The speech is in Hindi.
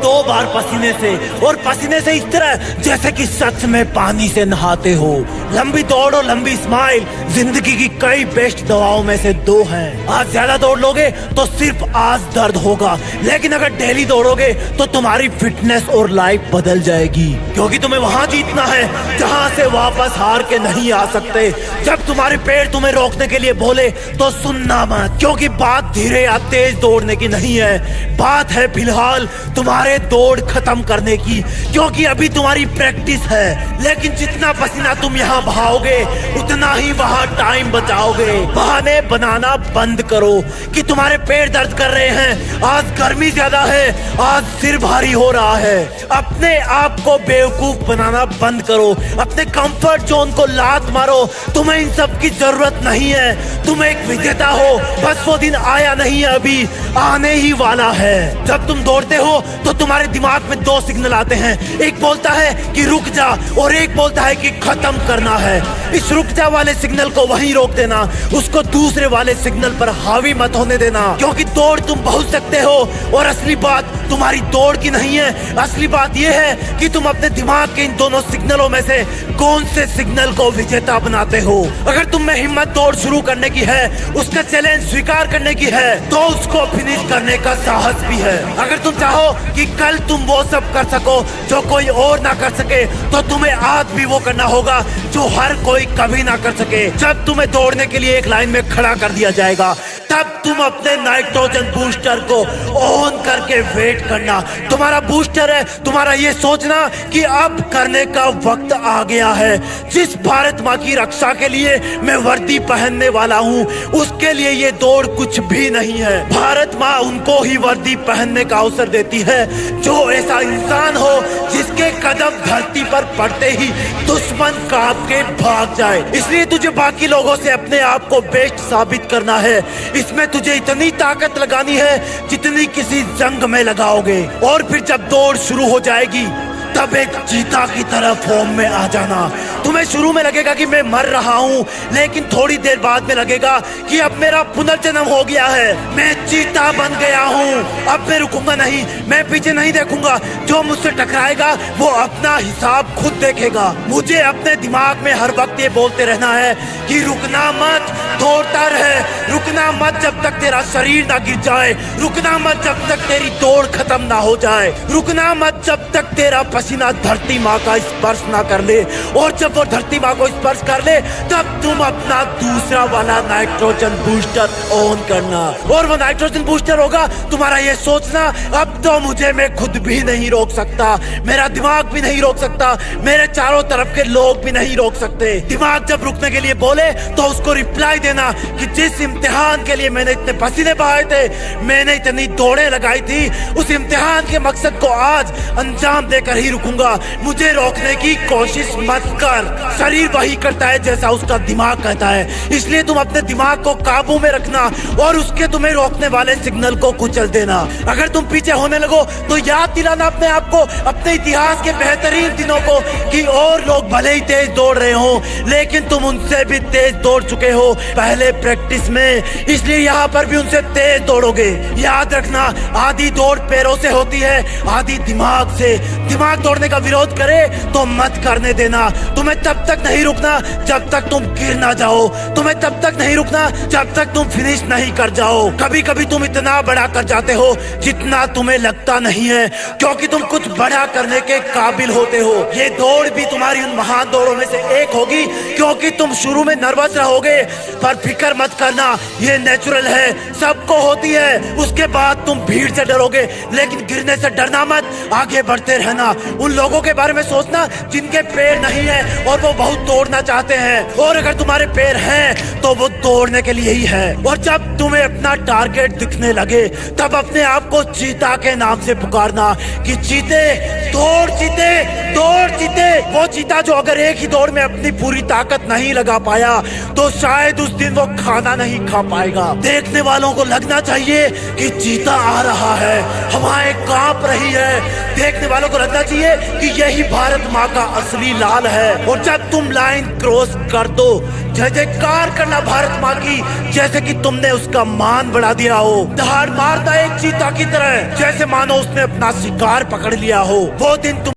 2 बार पसीने से, और पसीने से इस तरह जैसे कि सच में पानी से नहाते हो। लंबी दौड़ और लंबी स्माइल जिंदगी की कई बेस्ट दवाओं में से 2 हैं। आज ज्यादा दौड़ लोगे तो सिर्फ आज दर्द होगा, लेकिन अगर डेली दौड़ोगे तो तुम्हारी फिटनेस और लाइफ बदल जाएगी, क्योंकि तुम्हें वहां जीतना है जहां से वापस हार के नहीं आ सकते। जब तुम्हारे पेड़ तुम्हें रोकने के लिए बोले तो सुनना मत, क्योंकि बात धीरे या तेज दौड़ने की नहीं है, बात है फिलहाल तुम्हारे दौड़ खत्म करने की, क्योंकि अभी तुम्हारी प्रैक्टिस है। लेकिन जितना पसीना तुम यहाँ बहाओगे उतना ही वहाँ टाइम बचाओगे। बहाने बनाना बंद करो कि तुम्हारे पेड़ दर्द कर रहे हैं, आज गर्मी ज्यादा है, आज सिर भारी हो रहा है। अपने आप को बेवकूफ बनाना बंद करो, अपने कंफर्ट जोन को लात मारो। तुम्हें इन सब की जरूरत नहीं है, तुम एक विजेता हो, बस वो दिन आया नहीं है, अभी आने ही वाला है। जब तुम दौड़ते हो तो तुम्हारे दिमाग में 2 सिग्नल आते हैं, एक बोलता है कि रुक जा और एक बोलता है कि खत्म करना है। इस रुक जा वाले सिग्नल को वहीं रोक देना, उसको दूसरे वाले सिग्नल पर हावी मत होने देना, क्योंकि दौड़ तुम पहुंच सकते हो। और असली बात तुम्हारी दौड़ की नहीं है, असली बात यह है कि तुम अपने दिमाग के इन दोनों सिग्नलों में से कौन से सिग्नल को विजेता बनाते हो। अगर तुम में हिम्मत दौड़ शुरू करने की है, उसका चैलेंज स्वीकार करने की है, तो उसको फिनिश करने का साहस भी है। अगर तुम चाहो कि कल तुम वो सब कर सको जो कोई और ना कर सके, तो तुम्हें आज भी वो करना होगा जो हर कोई कभी ना कर सके। जब तुम्हें दौड़ने के लिए एक लाइन में खड़ा कर दिया जाएगा, तब तुम अपने नाइट्रोजन बूस्टर को ऑन करके वेट करना। तुम्हारा बूस्टर है तुम्हारा ये सोचना कि अब करने का वक्त आ गया है। जिस भारत माँ की रक्षा के लिए मैं वर्दी पहनने वाला हूँ, उसके लिए ये दौड़ कुछ भी नहीं है। भारत माँ उनको ही वर्दी पहनने का अवसर देती है जो ऐसा इंसान हो जिसके कदम धरती पर पड़ते ही दुश्मन कांप के भाग जाए। इसलिए तुझे बाकी लोगों से अपने आप को बेस्ट साबित करना है। इसमें तुझे इतनी ताकत लगानी है जितनी किसी जंग में लगाओगे, और फिर जब दौड़ शुरू हो जाएगी तब एक चीता की तरह फॉर्म में आ जाना। तुम्हें शुरू में लगेगा कि मैं मर रहा हूँ, लेकिन थोड़ी देर बाद में लगेगा कि अब मेरा पुनर्जन्म हो गया है, मैं चीता बन गया हूँ। अब मैं रुकूंगा नहीं, मैं पीछे नहीं देखूंगा, जो मुझसे टकराएगा वो अपना हिसाब खुद देखेगा। मुझे अपने दिमाग में हर वक्त ये बोलते रहना है कि रुकना मत, दौड़ता रहे, रुकना मत जब तक तेरा शरीर ना गिर जाए, रुकना मत जब तक तेरी दौड़ खत्म ना हो जाए, रुकना मत जब तक तेरा पसीना धरती माँ का स्पर्श ना कर ले। और जब वो धरती माँ को स्पर्श कर ले तब तुम अपना दूसरा वाला नाइट्रोजन बूस्टर ऑन करना। और वो नाइट्रोजन बूस्टर होगा तुम्हारा ये सोचना, अब तो मुझे मैं खुद भी नहीं रोक सकता, मेरा दिमाग भी नहीं रोक सकता, मेरे चारों तरफ के लोग भी नहीं रोक सकते। दिमाग जब रुकने के लिए बोले तो उसको रिप्लाई देना कि जिस इम्तिहान के लिए मैंने इतने पसीने बहाए थे, मैंने इतनी दौड़ें लगाई थी, उस इम्तिहान के मकसद को आज अंजाम देकर ही रुकूंगा। मुझे रोकने की कोशिश मत कर। शरीर वही करता है जैसा उसका दिमाग कहता है, इसलिए तुम अपने दिमाग को काबू में रखना और उसके तुम्हें रोकने वाले सिग्नल को कुचल देना। अगर तुम पीछे होने लगो तो याद दिलाना अपने आप को, अपने इतिहास के बेहतरीन दिनों को, कि और लोग भले ही तेज दौड़ रहे हो लेकिन तुम उनसे भी तेज दौड़ चुके हो पहले प्रैक्टिस में, इसलिए यहाँ पर भी उनसे तेज दौड़ोगे। याद रखना, आधी दौड़ पैरों से होती है, आधी दिमाग से। दिमाग दौड़ने का विरोध करे तो मत करने देना। तुम्हें तब तक नहीं रुकना जब तक तुम गिर ना जाओ, तुम्हें तब तक नहीं रुकना जब तक तुम फिनिश नहीं कर जाओ। कभी कभी तुम इतना बड़ा कर जाते हो जितना तुम्हें लगता नहीं है, क्योंकि तुम कुछ बड़ा करने के काबिल होते हो। ये दौड़ भी तुम्हारी उन महान दौड़ों में से एक होगी, क्योंकि तुम शुरू में नर्वस रहोगे, पर फिक्र मत करना, ये नेचुरल है, सबको होती है। उसके बाद तुम भीड़ से डरोगे, लेकिन गिरने से डरना मत, आगे बढ़ते रहना। उन लोगों के बारे में सोचना जिनके पैर नहीं है और वो बहुत दौड़ना चाहते हैं, और अगर तुम्हारे पैर हैं तो वो दौड़ने के लिए ही है। और जब तुम्हें अपना टारगेट दिखने लगे तब अपने आप को चीता के नाम से पुकारना कि चीते, दौड़ चीते, दौड़ चीते। वो चीता जो अगर एक ही दौड़ में अपनी पूरी ताकत नहीं लगा पाया तो शायद उस दिन वो खाना नहीं खा पाएगा। देखने वालों को लगना चाहिए कि चीता आ रहा है, हवाएं कांप रही है, देखने वालों को लगना चाहिए कि यही भारत माँ का असली लाल है। और जब तुम लाइन क्रॉस कर दो, जय जयकार करना भारत माँ की, जैसे कि तुमने उसका मान बढ़ा दिया हो। दहाड़ मारता एक चीता की तरह, जैसे मानो उसने अपना शिकार पकड़ लिया हो। वो दिन तुम